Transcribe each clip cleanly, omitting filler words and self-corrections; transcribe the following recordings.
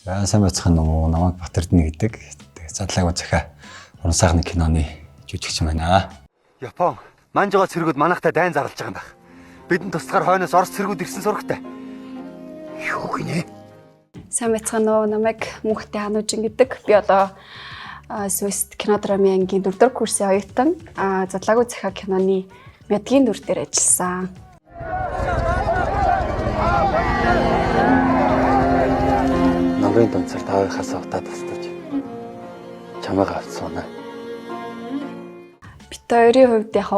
Сайн байцгаана уу? Намайг Батэрдэн гэдэг. Задлаагүй захиа уран сайхны киноны жүжигч байна. Япон манжгаа цэргүүд манайхтай дайн зарлаж байгаа юм байна. Бидэнд тусгаар хойноос Орос цэргүүд ирсэн сурагтай. Юу гинэ? Сайн байцгаана уу? Намайг Мөнхтэй Ханужин гэдэг. Би одоо Свист кинодрамын ангийн 4-р курсын оюутан. Задлаагүй захиа киноны мэдгийн дүр дээр ажилласан. Намрын томцор тавихаас автаа тастаж чамайг авцгаана. Бид хоёрын хувьд яг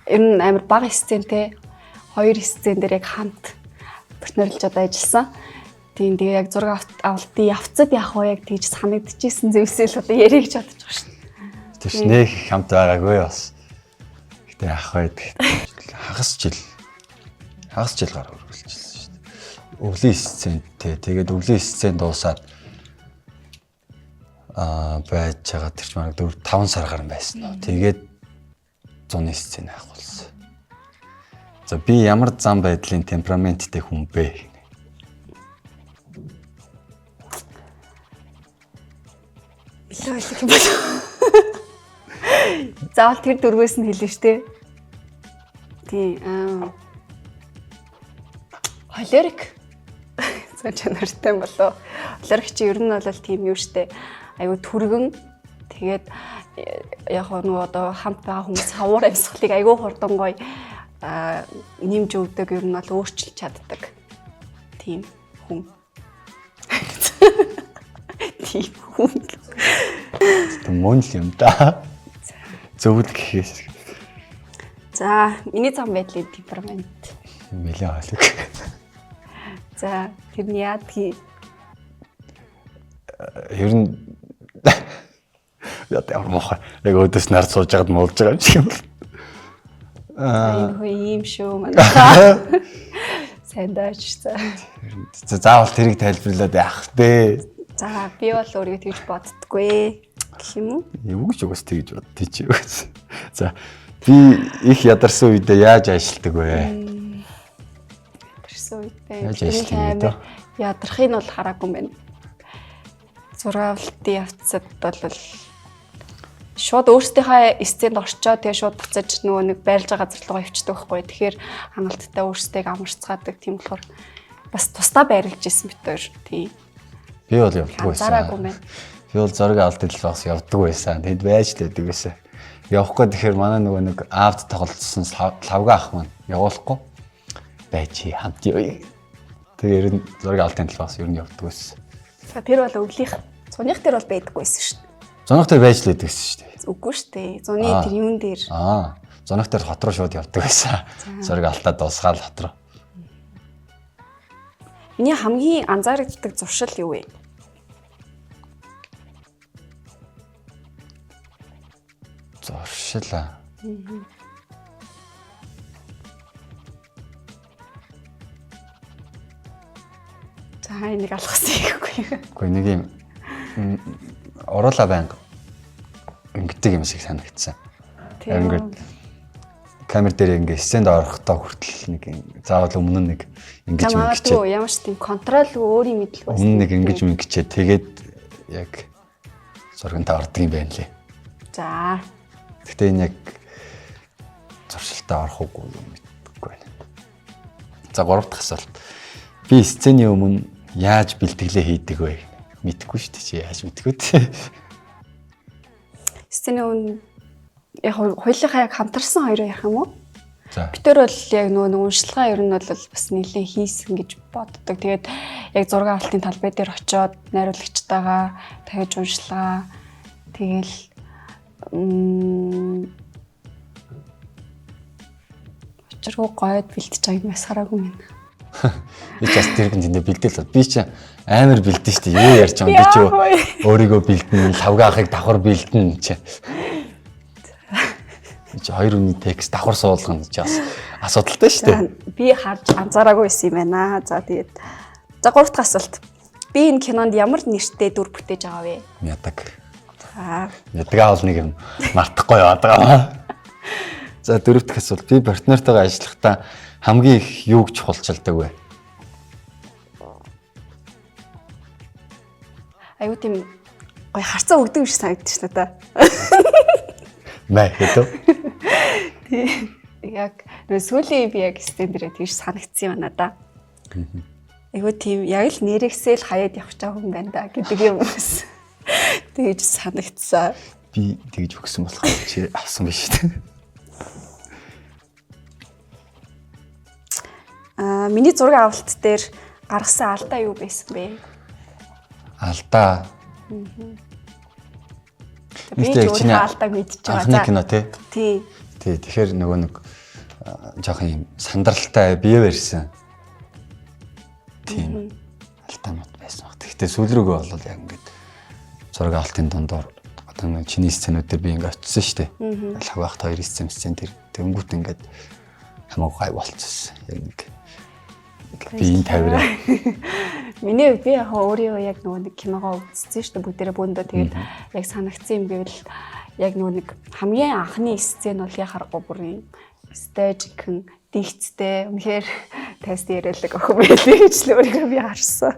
ер нь амар бага сцентэй 2 сцен дээр яг хамт партнерлж одоо ажилласан. Тийм тэгээ яг зураг авалтын явцад яг яг тийж санагдчихсэн зүйлсээ л одоо ярих гэж бодож байгаа шин. Тэвч нэг хамт байгаагүй бас. Гэтэ ах байдаг. Хагас жил гараа үргэлжилсэн шүү дээ. Өвлийн сцентэй. Тэгээд өвлийн сцен дуусаад байж байгаа тэр ч мараг 4-5 сар гарсан байсан нь. Тэгээд 100-ны сцен авах болсон. За би ямар зам байдлын темпераменттэй хүн бэ? Илээ юм байна. Заавал тэр дөрвөөс нь хэлнэ штэ. Тийм холерик зөв чанартай болоо. Холерик чи ер нь бол тийм юу штэ. Айгу түргэн тэгээд яг нөгөө одоо хамт байгаа хүмүүс хавуур амьсгалыг айгу хурдан гоё нэмж өгдөг, ер нь бол өөрчилж чаддаг. Тийм хүн. Тийм хүн. Мөн л юм да. Зөвл гэхээс. За, миний зам байдлын темперамент. Нэлээ хоолой. За, тэрний яадгийг ер нь яа ямар мохоо. Яг өдөөс нар сууж байгаад муулж байгаа юм шиг юм. энэ хөө ийм шүү манай. Сайн даач за. Заавал тэрийг тайлбарлаад яах вэ? За, би бол өөрийгөө тэгж боддоггүй гэх юм уу? Юу ч угс тэгж боддгийг чи юу. За, би их ядарсан үедээ яаж ажилладаг вэ? Ядарсан үедээ. Яаж ажилладаг вэ? Ядархыг нь бол хараагүй юм байна. Зураг авалтын явцад бол шууд өөрсдийнхөө сценд орчоо тэгээ шууд буцаж нөгөө нэг байрлаж байгаа газар руу явчихдаг байхгүй. Тэгэхээр хангалттай өөрсдөө амарцгаадаг тийм болохоор бас тусдаа байрлаж исэн бит өөр. Тийм. Би бол явдаг байсан. Зараагүй байна. Би бол зураг авалтын л бас явдаг байсан. Тэнд байж л байдаг байсан. Явахгүй тэгэхээр манай нөгөө нэг аавд тоглолцсон лавга ах маань явуулахгүй байж хамт явъя. Тэгээ ер нь зураг авалтын тал бас ер нь явдаг байсан. За тэр бол өвлийнх зуных дээр бол байдаггүйсэн шүү дээ. Зунах дээр байж л байдаг гэсэн шүү дээ. Үгүй шүү дээ. Зуны тэр юун дээр. Зунах дээр хот руу шууд явдаг байсан. Зураг алтаа дуусгаал хот руу. Миний хамгийн анзаарэгддэг зуршил юу вэ? Зуршил. За энийг алгасан гэхгүй. Гэхдээ нэг юм оруулаа банк ингэдэг юм шиг санагдсан. Ингээд камер дээр ингээ сценд орохдоо хүртэл нэг заавал өмнө нь нэг ингэж мэгчээ. Ямар ч тийм контрол өөрийн мэдлэг байсан. Өмнө нэг ингэж мэгчээ тэгээд яг зургантаа ордог юм байна лээ. За. Гэхдээ энэ яг зуршилтаа орох уугүй юм мэдгүй байна. За 3 дахь асуулт. Би сцений өмнө яаж бэлтгэлээ хийдэг вэ? Мэдгүй шүү дээ чи яаж мэдгүй те. Сцений өмнө яг хоёулынхаа яг хамтарсан хоёроо ярих юм уу? За. Бид төр бол яг нөгөө уншилгаа ер нь бол бас нэлээд хийсэн гэж боддог. Тэгээд яг зураг авалтын талбай дээр очиод найруулагчтайгаа дахиж уншилгаа тэгэл очиргоо гойд бэлтэж байгаа юм ясараагүй юм. Би ч бас тэр гинэ бэлдээл. Би ч амар бэлдэн шүү дээ. Юу ярьж байгаа юм би ч өөрийгөө бэлдэн, лавга ахыг давхар бэлдэн чи. Чи хоёр үний текст давхар суулгана чи бас асуудалтай шүү дээ. Би харж анзаараагүй байсан юм байна. За тэгээд за 3 дахь асуулт. Би энэ кинонд ямар нэртэй дүр бүтээж байгаа вэ? Мядаг. За. Ядгаа бол нэг юм мартахгүй яваад байгаа. За 4 дахь асуулт. Би партнертайгаа ажиллахдаа хамгийн их юуг чухалчилдаг вэ? аюу тийм гоё харцаа өгдөг шиг санагдчих надаа. Мэ хэдөө. Яг сүүлийн би яг стендэрээ тийш санагдсан юм надаа. Аюу тийм яг л нэрээсээ л хаяад явах чаа хүн байна да гэдэг юм бас. Тэгж санагдсан. Би тэгж өгсөн болохоор чи авсан биш үү? Миний зураг авалт дээр гаргасан алдаа юу байсан бэ? Алдаа. Би ч алдааг мэдчихэж байгаа. Анхны кино тий. Тий. Тий. Тэгэхээр нөгөө нэг жоохон юм сандралтай бие барьсан. Тийм алтаанууд байсан баг. Гэхдээ сүүл рүүгээ бол яг ингээд зураг авалтын дундор одоо нэг чиний сценүүд дээр би ингээд очсон шүү дээ. Лавгахт 2 сцен тэр тэнгуут ингээд хамаагүй гай болчихсон. Яг нэг би энэ тавираа. Миний би яг өөрөө яг нөгөө нэг киногоо үзсэн шүү дээ. Бүгдээрээ бөөндөө тэгээд яг санагдсан юм гэвэл яг нөгөө нэг хамгийн анхны сцен бол яхахгүй бүр юм стейж гэн дигцтэй үнэхээр тест ярилэг охин байлээ гэж л өөрийгөө би харсан.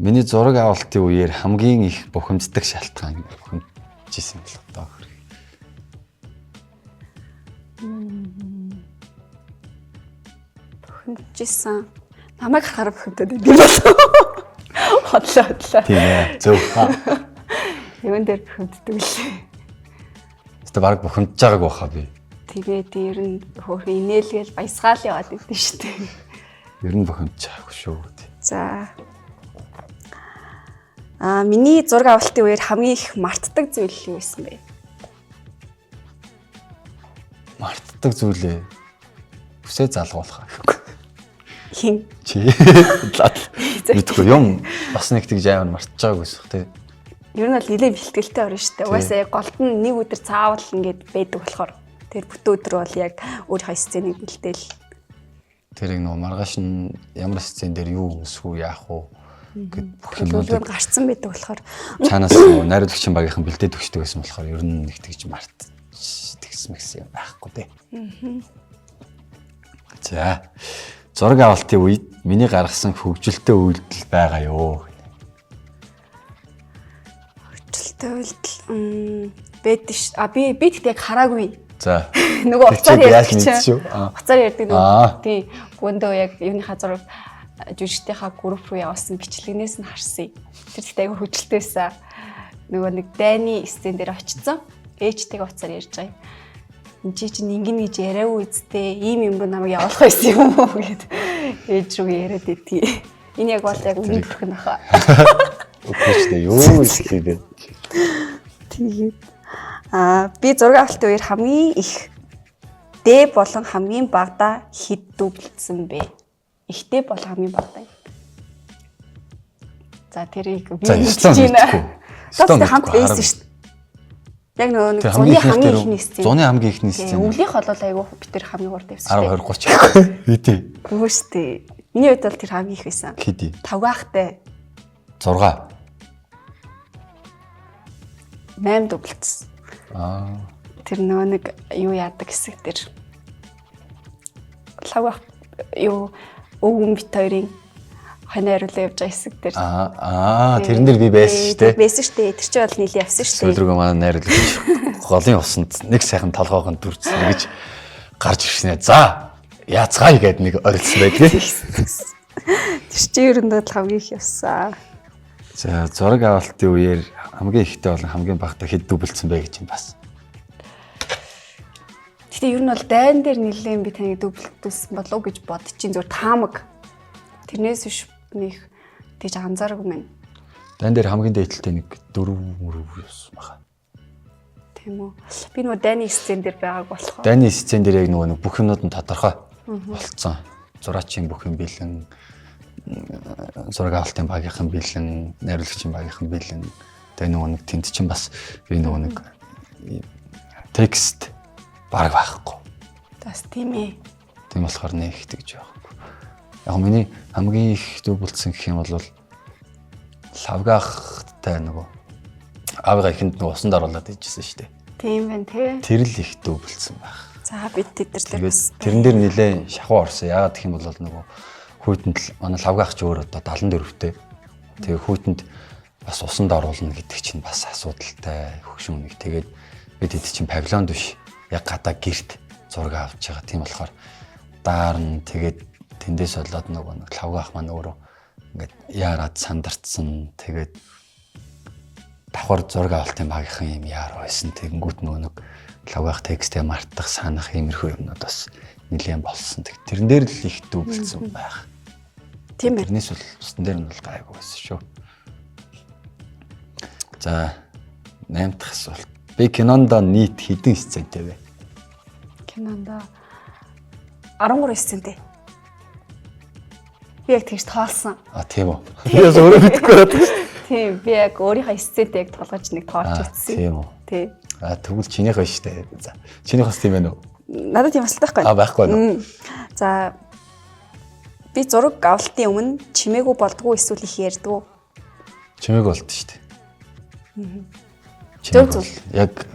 Миний зураг авалтын үеэр хамгийн их бухимддаг шалтгаан бухимдчихсэн л одоо. Бухимдчихсан. Намайг харахаар бухимдаад идэв болов. Хотлоо. Тийм ээ. Зөв. Юун дээр бухимддаг лээ. Өөртөө баг бухимдж байгааг баха би. Тэгээд ер нь хөөх инээлгээл баясгаал яваад идэв шүү дээ. Ер нь бухимдж байгаагүй шүү. За. Миний зураг авалтын үеэр хамгийн их мартдаг зүйл юу байсан бэ? Мартдаг зүйлээ хүсээ залгуулах гэхгүй. Хин. Чи мэдгүй юм бас нэг тэгж аавар мартаж байгааг байсан тий. Ер нь бол нэлээд бэлтгэлтэй орно шүү дээ. Угаасаа яг голд нь нэг өдөр цаавал ингээд байдаг болохоор тэр бүтэн өдөр бол яг өөрийнхөө сценыг бэлдээл. Тэр нэг маргааш нь ямар сцен дээр юу өсвүү яах вэ гэд бүх юмудыг гарцсан байдаг болохоор цаанаас найруулагчийн багийнхан бэлдээд өгчдөг байсан болохоор ер нь нэг тэгж мартчихсэн юм байхгүй тий. За. Зураг авалтын үед миний гаргасан хөгжилтэй үйлдэл байгаа юу? Хөгжилтэй үйлдэл бэд ш. Би тэгтээ хараагүй. За. Нөгөө уцаар ярьдаг чинь. Уцаар ярьдаг нөгөө. Тий. Гүндөө яг юуныхаа зураг жүжигчдийнхаа групп руу явуулсан бичлэгнээс нь харсан. Тэр тэгтээ айгүй хөгжилтэйсэн. Нөгөө нэг дайны сцен дээр очсон. Ээжтэйгээ уцаар ярьж байгаа юм. Энд чинь ингэн гэж яриагүй үсттэй ийм юм руу намайг явуулах байсан юм уу гэд ээж рүү яриад идэв. Энэ яг бол яг үнэн төрхөн баха. Үгүй юу ихлээ. Тэгээд би зураг авалтын үеэр хамгийн их дэ болон хамгийн багада хэд дүүблсэн бэ? Ихтэй бол хамгийн багада. За тэрийг би хэлж байна. Тэгвэл хамт байсан шүү дээ. Яг нөгөө зуны хамгийн ихний сцен. Зуны хамгийн ихний сцен. Өвлийнх бол айгүй бид тэр хамгийн урд байсан шүү дээ. 10 20 30. Хэдий. Үгүй шүү дээ. Миний хувьд бол тэр хамгийн их байсан. Хэдий. 5-гаахтай. 6. 8 дублцсан. Тэр нөгөө нэг юу яадаг хэсэг дээр. 5-гаах юу өвгөн бит хоёрын ханааруулаа явж байгаа хэсэг дээр. Тэрэн дээр би байсан шүү дээ. Байсан шүү дээ. Тэр чинь бол нийлээ явсан шүү дээ. Сүүлрүүгээ манай найруулагч голын усанд нэг сайхан толгоогонд дүрцсэн гэж гарч ирснэ. За, яацгаая гэд нэг орилсон байдаг. Тэр чинь ер нь бол хамгийн их явсан. За, зураг авалтын үеэр хамгийн ихтэй болон хамгийн багтаа хэд дүүблсэн бэ гэж юм бас. Гэтэ ер нь бол дайн дээр нэлээд би таныг дүүблсэн болов уу гэж бодчих. Зүгээр таамаг. Тэрнээс биш нэг тийж анзаараагүй мэн. Дайн дээр хамгийн дээдлэлтэй нэг 4 явсан баха. Тийм үү. Би нөгөө дайны сцен дээр байгааг болохоор. Дайны сцен дээр яг нөгөө бүх юмнууд нь тодорхой болцсон. Зураачийн бүх юм бэлэн, зураг авалтын багийнхан бэлэн, найруулагчийн багийнхан бэлэн. Тэгээ нөгөө нэг тэнд чинь бас би нөгөө нэг текст баг байхгүй. Бас тийм ээ. Тийм болохоор нэг тэгж байхгүй. Яг миний хамгийн их дүүблсэн гэх юм бол лавгахтай нөгөө аавыгаа ихэнд нөгөө усанд оруулаад ижсэн шүү дээ. Тийм байна тий. Тэр л их дүүблсэн байх. За бид тэдэр бас тэрэн дээр нэлээ шахуу орсон. Яагаад гэх юм бол нөгөө хүйтэн л манай лавгахч өөр одоо 74-тэй. Тэгээ хүйтэнд бас усанд оруулна гэдэг чинь бас асуудалтай хөгшин нэг. Тэгээд бид хэд чинь павильон биш. Яг гадаа гэрт зураг авч байгаа. Тийм болохоор даарн тэгээд тэндээс болоод нөгөө нэг лавгаах маань өөрөө ингээд яарад сандарцсан. Тэгээд давхар зураг авалтын багийнхан юм яар байсан. Тэгэнгүүт нөгөө нэг лавгаах текстээ мартах, санах иймэрхүү юмнууд бас нэлээд болсон. Тэрэн дээр л их дүүбэлсэн байх. Тийм ээ. Тэрнээс бол устан дээр нь бол гайгүй байсан шүү. За 8 дахь асуулт. Би кинонд нийт хэдэн сцентэй вэ? Кинонд 13 сцентэй. Би яг тэгж тоолсон. Тийм үү. Би бас өөрөө мэдэхгүй байна. Тийм, би яг өөрийнхөө сцентэй яг толгойч нэг тоолж үзсэн. Тийм үү. Тийм. Тэгвэл чинийх ба штэ. За. Чинийх бас тийм байна уу? Надад тийм асуулт байхгүй. Байхгүй байна. За би зураг авалтын өмнө чимээгүй болдгоо эсвэл их ярьдгүү. Чимээг болд штэ. Зөв. Яг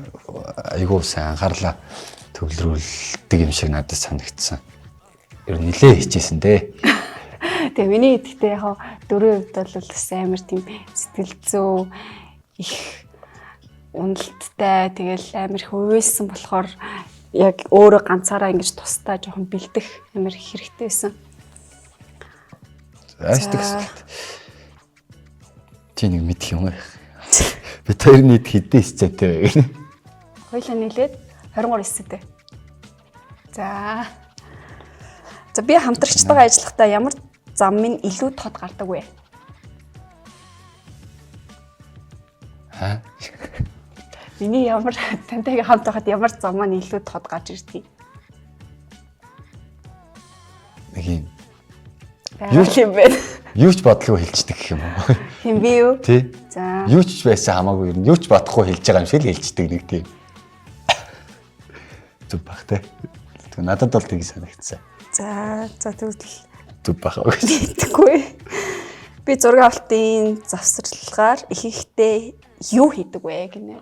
айгуу сайн анхаарлаа төвлөрүүлдэг юм шиг надад санагдсан. Ер нь нилээ хичээсэн дээ. Тэгээ миний гэдэгтээ яг дөрөв хувьд бол бас амар тийм сэтгэл зүй их уналттай тэгэл амар их уйлсан болохоор яг өөрөө ганцаараа ингэж тусдаа жоохон бэлдэх амар хэрэгтэйсэн. Астикс. Чи нэг мэдх юм аа. Би тэр нийт хэдэн сцентэй вэ? Хоёлаа нийлээд 23 сцентэй. За би хамтрагчтайгаа ажиллахдаа ямар зам минь илүү тод гардаг вэ? Миний ямар тантайгаа хамт байхад ямар зам маань илүү тод гарч ирдэг? Нэг юм. Юу юм бэ? Юу ч бодлого хэлцдэг гэх юм уу? Тийм би юу? Тий. За. Юу ч байсан хамаагүй юу ч бодохгүй хэлж байгаа юм шиг л хэлцдэг нэг тийм. Зүг бах те. Тэг надад бол тийг санагдсан. За тэгвэл зүг бах гэж. Тэггүй. Би зураг авалтын завсралгаар их ихтэй юу хийдэг вэ гинэ?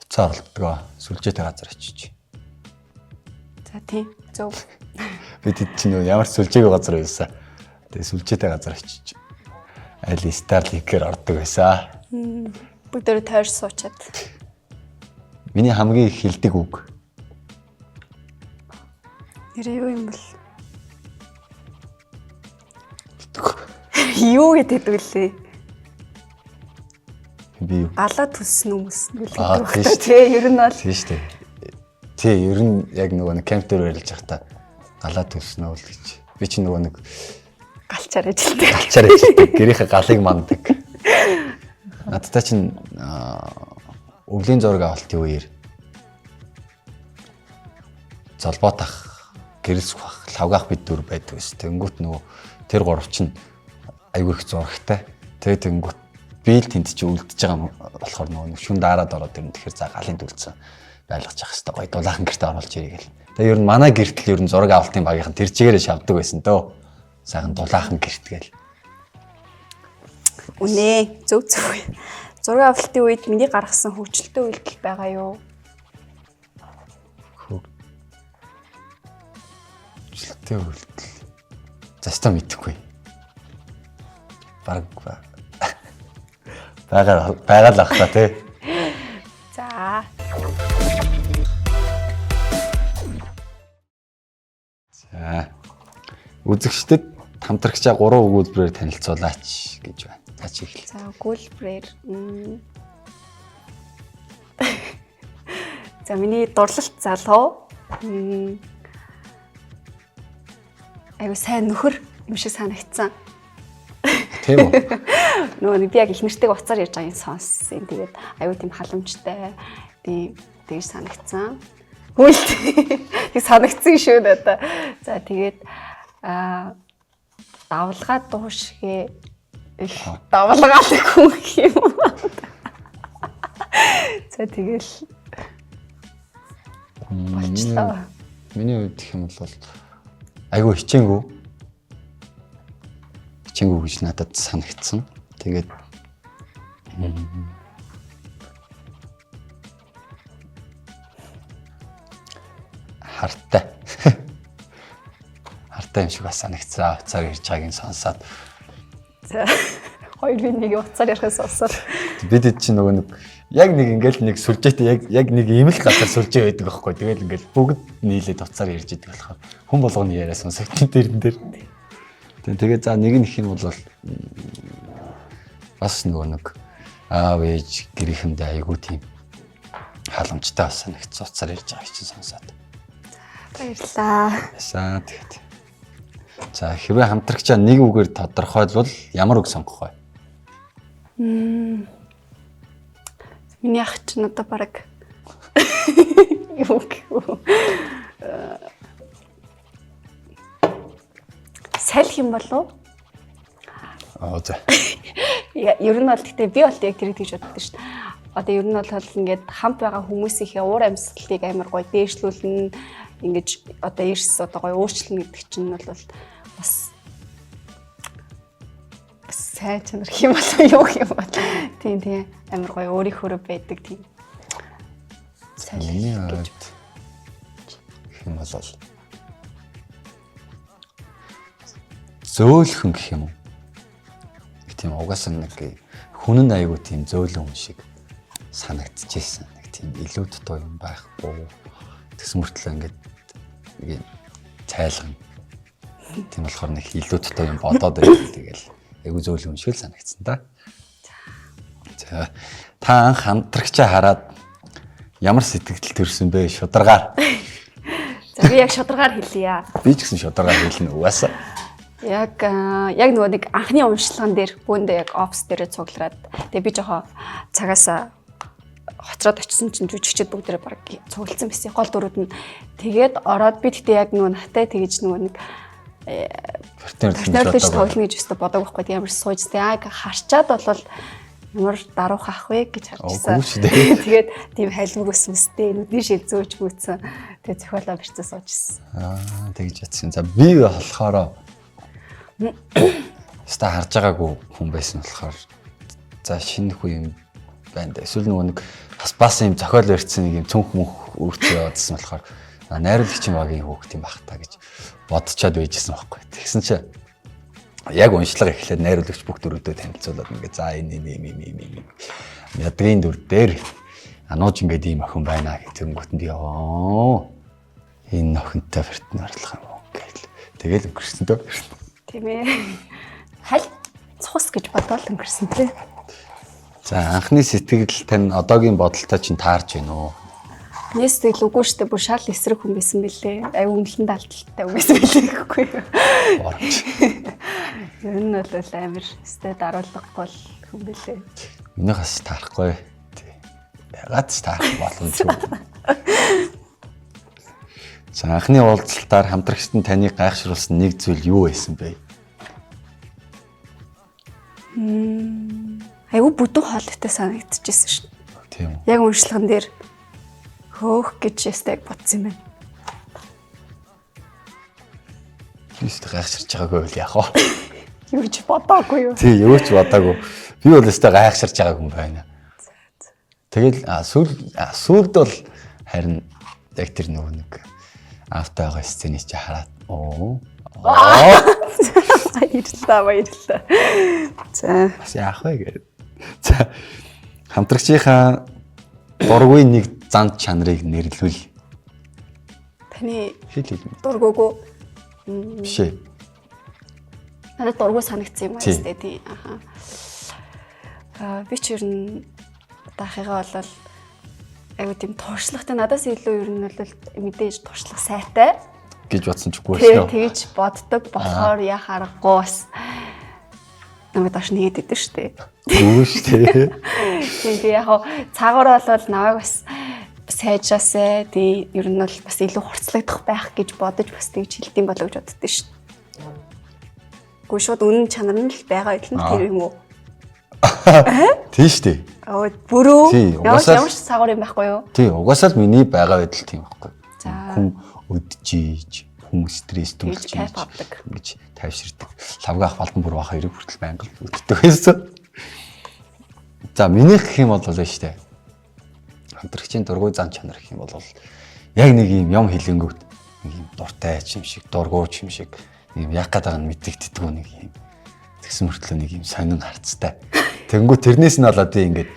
Уцаа оролдгоо. Сүлжээтэй газар очиж. За тийм. Зөв. Би тэд чинь ямар сүлжээгүй газар байсан. Тэгээ сүлжээтэй газар очиж. Али Старлинкээр ордог байсан. Бүгдөө тойрч суучаад. Миний хамгийн их хэлдэг үг. Нэр юу юм бол? Юу гэдэг вүлээ? Би юу? Галаа төлсөн хүмүүс нь тийм үү? Тий, ер нь бол. Тийм шүү дээ. Тий, ер нь яг нөгөө нэг камп дээр барилж байхдаа галаа төлснөө л гэж. Би чи нөгөө нэг Галчаар ажилтдаг. Галчаар ажилтдаг. Гэрийнхээ галыг манддаг. Надтай чинь өвлийн зураг авалтын үеэр золбоот ах, гэрэлсэх бах, лавгаах бид дүр байдаг ус. Тэнгүүт нөгөө тэр гурав чинь айгүй их зурагтай. Тэгээ тэнгүүт би л тэнд чи үлдчихэж байгаа болохоор нөгөө шүн дараад ороод ирнэ. Тэгэхээр за галын төлцөн байлгаж явах хэрэгтэй. Гоё дулаахан гэртээ оруулж ирээ гэл. Тэгээ ер нь манай гэртэл ер нь зураг авалтын багийнхан тэр чигээрээ шавдаг байсан дөө. Сайхан дулаахан гэрт гээл. Үнэ, зөв. Зураг авалтын үед миний гаргасан хөгжилтэй үйлдэл байгаа юу? Хөгжилтэй үйлдэл. Застаа мэдэхгүй. Бараг байгаа л ах та тий. За. За. Үзэгчдэд хамтрагчаа 3 өгүүлбэрээр танилцуулаач гэж байна. Таач ихэл. За, өгүүлбэрээр За, миний дурлалт залуу айгуу сайн нөхөр юм шиг санагдсан. Тийм үү? Нөгөө би яг их нэртэйг уцаар ярьж байгааг сонссон. Тэгээд айгуу тийм халамжтай тийм тэгж санагдсан. Хөөе. Тэг санагдсан шүү надаа. За тэгээд давлгаа дуушгээ давлгаалах хүн юм. За тэгэл болчлоо. Миний хувьд гэх юм бол айгүй хичээнгүү гэж надад санагдсан. Тэгээд хартай. Хартай юм шиг бас санагдсан. Уцаар ирж байгааг нь сонсоод. За Хоёр би нэг уцаар ярихаас олсоо. Бид чинь нөгөө нэг яг нэг ингээл нэг сүлжээтэй яг нэг ийм л газар сүлжээ байдаг байхгүй. Тэгэл ингээл бүгд нийлээд уцаар ярьж идэг болохоор хүн болгоны яриа сонсогдсон дэрэн дээр. Тэгээ за нэг нь их юм бол бас нөгөө нэг аав ээж гэрийнхэндээ айгуу тийм халамжтай бас санагц уцаар ярьж байгааг чинь сонсоод. Баярлаа. Ясаа тэгээд. За хэрвээ хамтрагчаа нэг үгээр тодорхойлвол ямар үг сонгох вэ? Миний ах ч надад бараг юу гэх салхи юм болов? За. Ер нь бол гэхдээ би бол яг тэр гэж боддог шүү дээ. Одоо ер нь бол ингээд хамт байгаа хүмүүсийнхээ уур амьсгалыг амар гоё дээшлүүлнэ. Ингэж одоо эрс одоо гоё өөрчлөн гэдэг чинь бол бас сайн чанар юм болоо юу юм бол тийм амар гоё өөрийнхөө байдаг тийм. Миний хувьд юм бол зөөлхөн гэх юм уу? Тийм угаасаа нэг хүн нь аягүй тийм зөөлөн хүн шиг санагдчихсэн. Нэг тийм илүү дутуу юм байхгүй. Тэгс мөртлөө ингээд нэг цайлган. Тийм болохоор нэг илүү дутуу юм бодоод байдаг. Тэгэл аягүй зөөлөн хүн шиг л санагдсан да. За та анх хамтрагчаа хараад ямар сэтгэл төрсөн бэ? Шударгаар. За би яг шударгаар хэлье. Би ч гэсэн шударгаар хэлнэ угаасаа. Яг нөгөө нэг анхны уншлаган дээр бүүндээ яг офс дээрээ цуглараад тэгээ би жоохон цагаас хоцроод очисон чинь жүжигчд бүгдээрээ баг цуглалцсан байсан. Гол дөрүүд нь тэгээд ороод би тэгтээ яг нөгөө натай тэгэж нөгөө нэг партнер гэж тоглоно гэж өстө бодог байхгүй ямар сууж тэгээ яг харчаад болвол ямар даруух ах вэ гэж харчихсан. Тэгээд тийм хайлмаг өсмөстэй нүдний шил зөөж гүйцэн тэгээ зохиолоо бирцээ суужсэн. Тэгж ятсан. За би болохоор ста харж байгаагүй хүн байсан болохоор за шинэ хүн юм байна да. Эсвэл нөгөө нэг бас юм зохиол барьцсан нэг юм цүнх мөнх өөртөө яваадсан болохоор найруулагчийн багийн хүүхд юм бах та гэж бодчоод байжсэн байхгүй. Тэгсэн чи яг уншлага эхлээд найруулагч бүх дөрүүдөө танилцуулаад ингээ за энэ ядгийн дүр дээр анууж ингээд ийм охин байна гэх зөнгөтөнд ёо энэ охинтой партнерлах юм уу гэл тэгэл өнгөрсөн дөө. Тийм ээ. Халь цус гэж бодоод өнгөрсөн тий. За анхны сэтгэл тань одоогийн бодолтой чинь таарч байна уу? Миний сэтгэл үгүй шүү дээ. Бүр шал эсрэг хүн байсан бэлээ. Аюу өмнөлн даалталтай хүн байсан бэлээ гэхгүй юу. Ер нь бол амар өстэй даруулахгүй хүн бэлээ. Минийхээс таарахгүй. Тий. Ягаад ч таарах боломжгүй. За анхны уулзалтаар хамтрагчд нь таныг гайхшруулсан нэг зүйл юу байсан бэ? Аюу бүдүүн хоолойтой санагдчихсэн шүү. Тийм үү. Яг уншлаган дээр хөөх гэж ястайг бодсон юм байна. Юуст гайхширч байгаагүй бол яах вэ? Юу ч бодоогүй юу. Тий, юу ч бодоогүй. Би бол өстой гайхширч байгаа хүн байна. Тэгэл сүүлд бол харин яг тэр нөгөө нэг автоогоо сцений чи хараад баярлалаа. За. Бас яах вэ гэдэг. За хамтрагчийнхаа дургүй нэг зан чанарыг нэрлүүл. Таны хэл дургүйгүй биш ээ. Надад дургүй санагдсан юм аа тий. Би ч ер нь дахигаа болол аюу тийм туршлагатай надаас илүү ер нь бол мэдээж туршлага сайтай гэж бодсон ч үгүй шүү. Тэгж боддог болохоор яах аргагүй бас намайг доош нэгээд идэв шүү дээ. Үгүй шүү дээ. Тийм яг цаагаар бол намайг бас сайжаасаа тий ер нь бол бас илүү хурцлагдах байх гэж бодож бас тэгж хэлдэм болоо гэж боддөө шүү. Гүн шууд үнэн чанар нь л байгаа юм тэр юм уу? Тийм шүү дээ. Бүрөө ямар ч сагвар юм байхгүй юу? Тий, угаасаа л миний байгаа байдал тийм байхгүй. За. Хүн өдөж, хүн стресс төрж ингэж тайвширдаг. Лавгах балдан бүр баха эрэг хүртэл байнга өддөг байсан. За, минийх гэх юм бол л шүү дээ. Хамтрагчийн дургүй зан чанар гэх юм бол яг нэг юм хэлэнгүүт нэг юм дуртай юм шиг, дургуй юм шиг, нэг яг гадаг нь мэдэгддэг нэг юм. Тэгсэн мөртлөө нэг юм сонин харцтай. Тэнгүү тэрнээс нь болоод би ингээд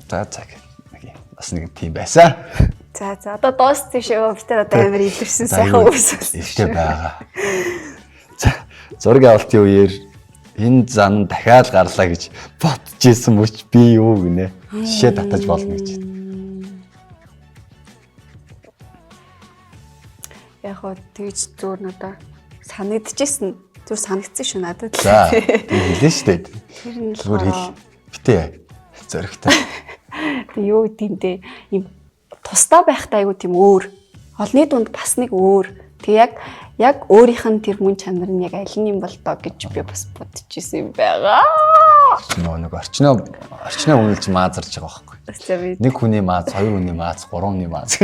за нэг бас нэг тийм байсан. За одоо дууссан шүү. Би тэр одоо амар илэрсэн сайхан үсэлсэн. Ихтэй байгаа. За зураг авалтын үеэр энэ зан дахиад гарлаа гэж бодож исэн мөч би юу гинэ. Жишээ татаж болно гэж. Яг хоо тэгж зөөр надаа санагдчихсэн. Зүр санагдсан шүү надад. За хэлээ шүү дээ. Тэр нь зүгээр хэл битээ зөрөгтэй. Тэг юу гэмдэ юм тусдаа байхтай айгу тийм өөр. Олны дунд бас нэг өөр. Тэг яг өөрийнх нь тэр мөн чанар нь яг аль нь юм бол доо гэж би бас бодож исэн юм байгаа. Нэг орчноо үнэлж маазарч байгаа байхгүй. Нэг хүний мааз, хоёр хүний мааз, гурван хүний мааз.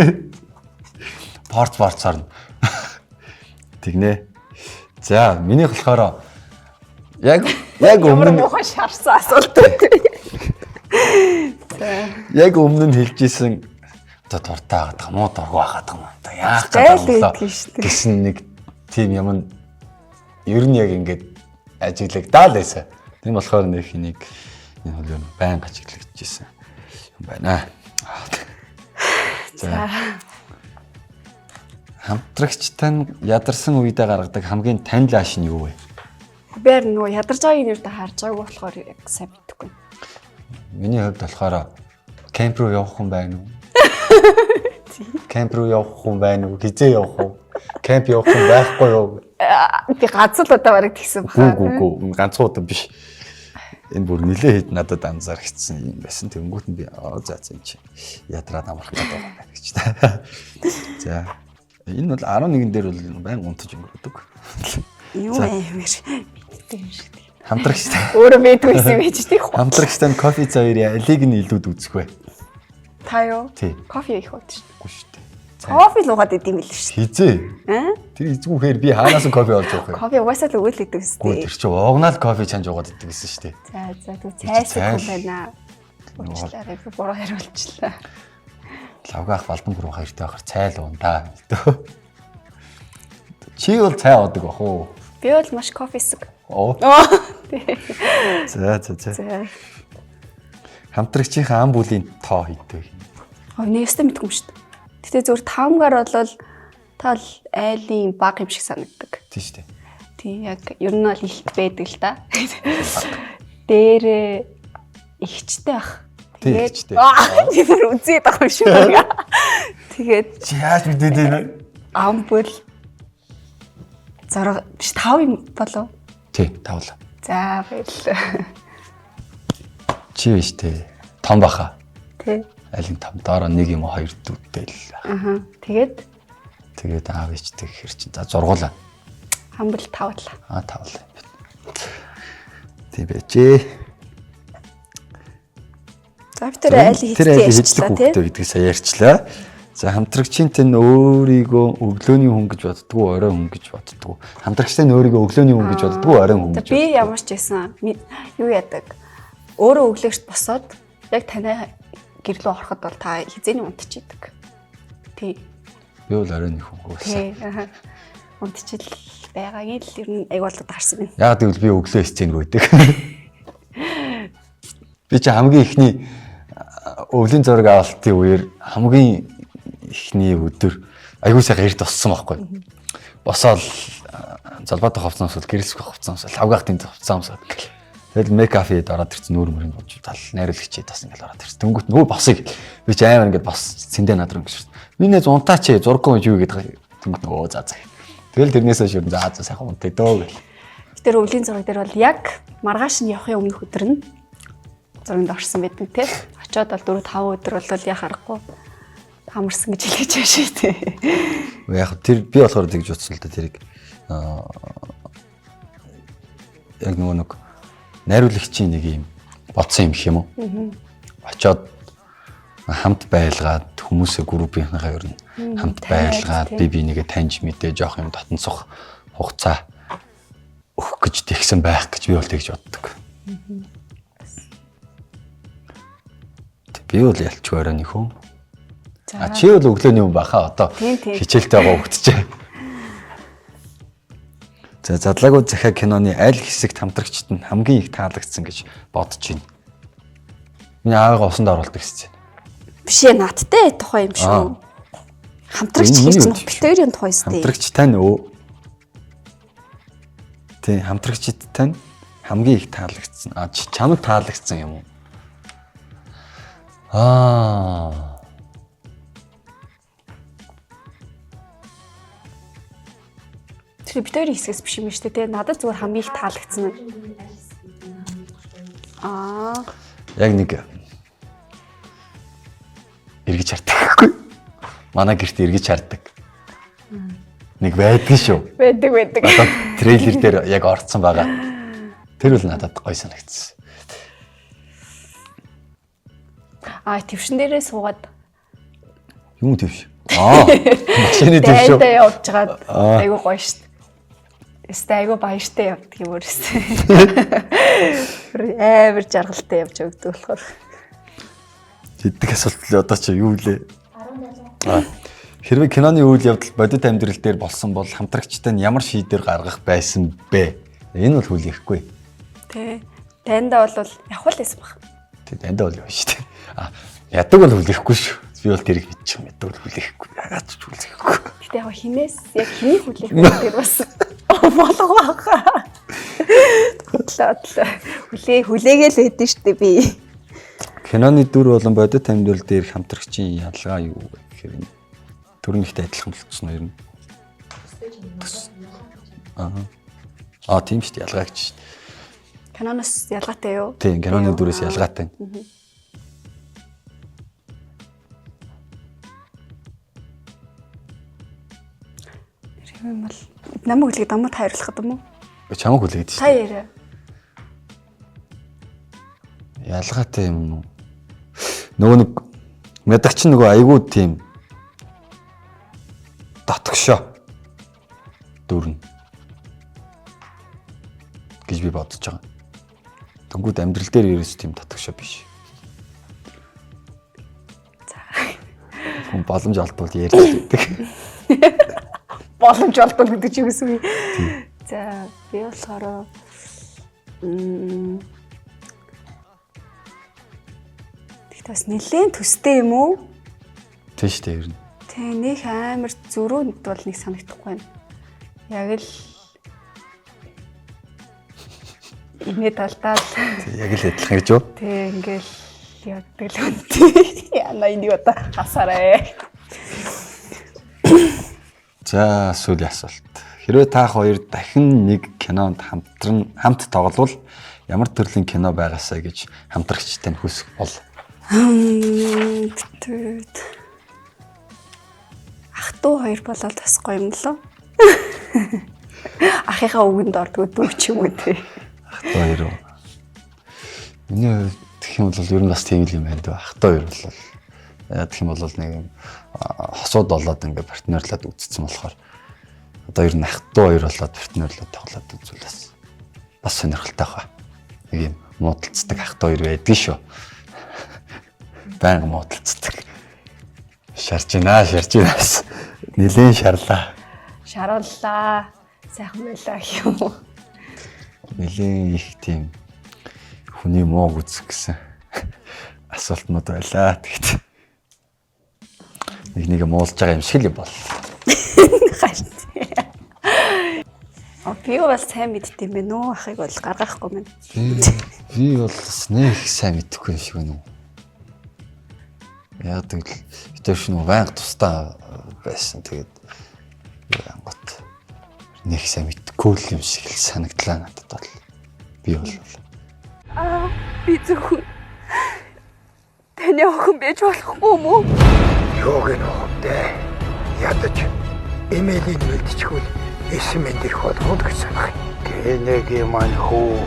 Порцорно. Тэгнэ. За, миний болохоор яг өмнө муухай шарсан асуулт. Яг өмнө нь хэлж исэн одоо дуртай хагаад муу дургу хагаад юм. Одоо яах гэдэг юм бэ? Гэсэн нэг тийм юм ер нь яг ингээд ажиглагдаад байсан. Тийм болохоор нэг хэнийг энэ хөл байнга ажиглагдчихсэн юм байна. За. Хамтрагчтай ядарсан үедээ гаргадаг хамгийн танил ааш нь юу вэ? Бээр нөгөө ядарч байгааг нэрдэ харж байгааг болохоор яг сайн мэдэхгүй. Миний хувьд болохоор кемп руу явах хүн байна уу? Кемп руу явах хүн байна уу? Хизээ явах уу? Кемп явах хүн байхгүй юу? Би ганц л удаа бараг тэгсэн баха. Гүү ганцхан удаа биш. Энэ бүр нилээ хэд надад анзаарчихсан юм байсан. Тэнгүүт нь би за энэ чи ядраад амрах гэдэг байна гэж та. За энэ бол 11 дээр бол байн унтаж өнгөрдөг. Юу аймэр. Хамтрагчтай. Өөрөө мэдвэсэн байж тийх. Хамтрагчтай кофе цааврын алиг нь илүүд үзэх вэ? Та юу? Тий. Кофе их уудаг шүү. Үгүй шүү дээ. Кофе л уугаад идэм билээ шүү. Хизээ. Тэр эзгүүхээр би хаанаас кофе олж явах вэ? Кофе угаасаа л өгүүлдэг шүү. Гүү тэр чи угнаал кофе чанж уугаад иддэг гэсэн шүү дээ. За тэг цайсах юм байна. Уучлаарай би буруу хариулчлаа. Лавгаах балдан гурав хоёртой байхаар цайл ундаа. Чи бол цай уудаг бах уу? Би бол маш кофесэг. Оо. За. Хамтрагчийнхаа ам бүлийн тоо хийдэг. Нээстэй мэдгүй юм шүү дээ. Гэтэ зөвхөн таамгаар бол та л айлын баг юм шиг санагддаг. Тийм шүү дээ. Тийм яг ер нь бол ихт байдаг л да. Дээр ихчтэй ах. Тэгээд би бүр үзээд авах юм шиг байна. Тэгээд чи яаж мэдээд байна? ам бүл зарга биш 5 юм болов? Тий, 5 л. За баярлалаа. Чи биш тий. Том баха. Тий. Алин том доороо нэг юм хоёр дүүтэй л. Тэгээд аав ичдэг хэр чин. За зургуулаа. Хамбал 5 л. 5 л. Тий бэжээ. За би тэр айл хийчихлээ тий. Гэдгийг сая ярьчлаа. За хамтрагчийн тань өөрийгөө өглөөний хүн гэж боддгоо, орой хүн гэж боддгоо. Хамтрагчтай нь өөрийгөө өглөөний хүн гэж боддгоо, орой хүн гэж. Би ямар ч байсан юу яадаг. Өөрөө өглөөгч босоод яг танай гэрлөө ороход бол та хизээний унтчихийдэг. Тий. Би бол оройн хүн хөөсөн. Тий. Унтчил байгаагийн л ер нь аяг болоод харсан байна. Яг тэгвэл би өглөө сценэг байдаг. Би чи хамгийн ихний өвлийн зураг авалтын үеэр хамгийн ихний өдөр аягүй сайхан эрт боссон байхгүй. Босоод залбаатай хувцас өмсөл, гэрэлсгүй хувцас өмсөл, лавгаах тэмдэг хувцас өмсөл. Тэгэл мекафед ороод ирсэн нүүр мөрөнд болж тал найруулагчид бас ингээл ороод ирсэн. Дөнгөт нөгөө босыг би ч амар ингээд бос цэндээ надруу гэж. Минь зунтаач зурггүй юу гэдэг дөнгөт нөгөө заа. Тэгэл тэрнээс хойш ер нь заа сайхан унтаа дөө гэл. Тэр өвлийн зураг дээр бол яг маргааш нь явахын өмнөх өдөр нь зурганд орсон байдаг тий. Очоод бол 4-5 өдөр бол яа харахгүй хамарсан гэж хэлж байгаа шүү дээ. Яг тэр би болохоор тэгж утсан л да тэрийг яг нөгөө нэг найруулагчийн нэг юм бодсон юм их юм уу? Очоод хамт байлгаад хүмүүсээ группийнхаа ер нь хамт байлгаад би нэгэ таньж мэдээ жоох юм дотносох хугацаа өгөх гэж тэгсэн байх гэж би бол тэгж боддог. Би бол ялч оройн хүн. Чи бол өглөөний хүн баха одоо хичээлтэй байгаа хөвгтчээ. За задлаагүй захиа киноны аль хэсэгт хамтрагчид нь хамгийн их таалагдсан гэж бодож байна. Миний аавыгаа усанд оруулдаг гэсэн. Биш ээ надтай тухай юм шүү. Хамтрагч гэж чинь битүүрийн тухай сте. Хамтрагч тань өө. Тэ хамтрагчид тань хамгийн их таалагдсан. Чамд таалагдсан юм уу? Тэр битүүрийн хэсгээс биш юм шүү дээ. Надад зүгээр хамгийн их таалагдсан. Яг нэг эргэж хардаг гэхгүй. Манай гэрт эргэж хардаг. Нэг байдаг шүү. Байдаг. Одоо трейлер дээр яг орцсон байгаа. Тэр үл надад гоё санагдсан. Твшин дээрээ суугаад Юм твш. Машины твш шүү. Дайдаа явж байгаад айгу гоё шүү дээ. Эсвэл айгу баяртай явдаг юм өөрөөсөө. Амар жаргалтай явж өгдөг болохоор. Хэддэг асуулт л одоо чи юу лээ? Хэрвээ киноны үйл явдал бодит амьдрал дээр болсон бол хамтрагчтай нь ямар шийдвэр гаргах байсан бэ? Энэ бол хүлээхгүй. Тэ. Тандаа бол явах байсан баг. Тэ тандаа бол явна шүү дээ. Ядаг бол хүлээхгүй шүү. Би бол тэрийг мэдчих юм. Ядаг бол хүлээхгүй. Ягаад ч хүлээхгүй. Гэтэ яг хинээс яг хэний хүлээх вэ гэдэг бас болго баха. Хүлээгээл байдэн шүү дээ би. Киноны дүр болон бодит амьдрал дээр хамтрагчийн ялгаа юу гэхээр төрөнхтэй адилхан болчихсон юм ер нь. Тийм шүү дээ ялгаа гэж шүү дээ. Киноноос ялгаатай юу? Тийм, киноны дүрээс ялгаатай. Тийм бол намайг хүлээж дамууд хайрлах гэдэг юм уу? Чамайг хүлээгээд шүү. Та яриа. Ялгаатай юм уу? Нөгөө нэг мэдагч нөгөө айгуу тийм татгшоо дүрн гэж би бодож байгаа. Тэнгүүд амьдрал дээр ерөөс тийм татгшоо биш. Хүн боломж олдвол ярьж байдаг. Боломж олдвол гэдэг чи юу гэсэн үг? За би болохоор Тэгтээс нэлээд төстэй юм уу? Тийм шүү дээ ер нь. Тэ нэг амар зөрөөнд бол нэг санагдахгүй байна. Яг л инээ талдаа Яг л адилхан гэж юу? Тэ ингээл яддаг л үнтэй. Яна энийг одоо хасаарай. За сүүлийн асуулт. Хэрвээ та хоёр дахин нэг кинонд хамт тоглолвол ямар төрлийн кино байгаасаа гэж хамтрагчтай нь хүсэх бол? Ах トゥ хоёр болоод бас гоё юм лөө. Ахыхаа үгэнд ордгоо дүү ч юм уу те. Ах トゥ хоёр. Миний гэх юм бол ер нь бас тийм л юм байна дөө. Ах トゥ хоёр бол яа гэх юм бол нэг юм хосууд болоод ингээ партнерлаад үзсэн болохоор одоо ер нь ах トゥ хоёр болоод партнерлаад тоглоод үзвэл бас сонирхолтой байна. Нэг юм муудалцдаг ах トゥ хоёр байдаг шүү. Баян муудалцдаг. Шарж гинаас нэлээд шарлаа. Шарууллаа. Сайхан байлаа юм уу? Нэлээд их тийм хүний мууг үзэх гэсэн асуултнууд байлаа. Тэгэхдээ нэг муулж байгаа юм шиг л бол. Би бас сайн мэддэм бэ нөө ахыг бол гаргахгүй мэн. Би бол бас нэг сайн мэдэхгүй юм шиг байна уу? Яг тэгэл итэрш нөө байнга тустай байсан. Тэгээд гот нэг сайн мэдэхгүй юм шиг л санагдлаа надад бол. Би бол би зөвхөн таны охин байж болохгүй юм уу? Юу гэнэ хөөе. Ядаж эмээлийн мэдчихвэл эсмэн дэх болгоод гэж санах. Тэнэгийн маань хөө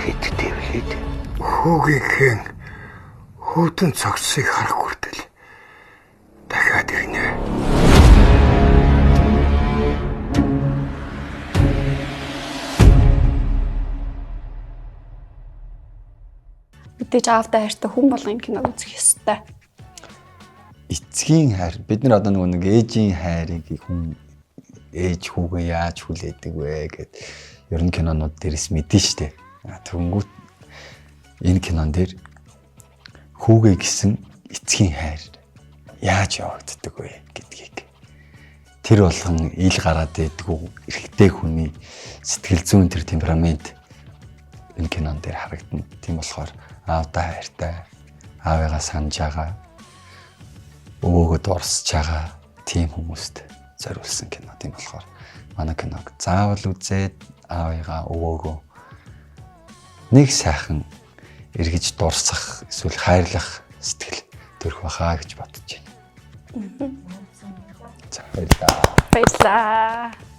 хиттэй хит. Хүүгийнхэн хүүтэн цогцсыг харах хүртэл дахиад ирнэ. Мэдээж аавтай хайртай хүн болгон кино үзэх ёстой. Эцгийн хайр бид нар одоо нэг ээжийн хайрыг хүн ээж хүүгээ яаж хүлээдэг вэ гэд ер нь кинонууд дээрээс мэдэн штэ. Тэгэнгүүт энэ кинон дээр хүүгээ гисэн эцгийн хайр яаж явагддаг вэ гэдгийг тэр болгон ил гараад байдгүй эрэгтэй хүний сэтгэл зүйн тэр темперамент энэ кинон дээр харагдана. Тийм болохоор аавдаа хайртай, аавыгаа санаж байгаа, өвөөгөө дурсаж байгаа тийм хүмүүст зориулсан кино. Тийм болохоор манай киног заавал үзээд аавыгаа, өвөөгөө нэг сайхан эргэж дурсах эсвэл хайрлах сэтгэл төрөх байхаа гэж бодож байна. За баярлалаа. Баярлалаа.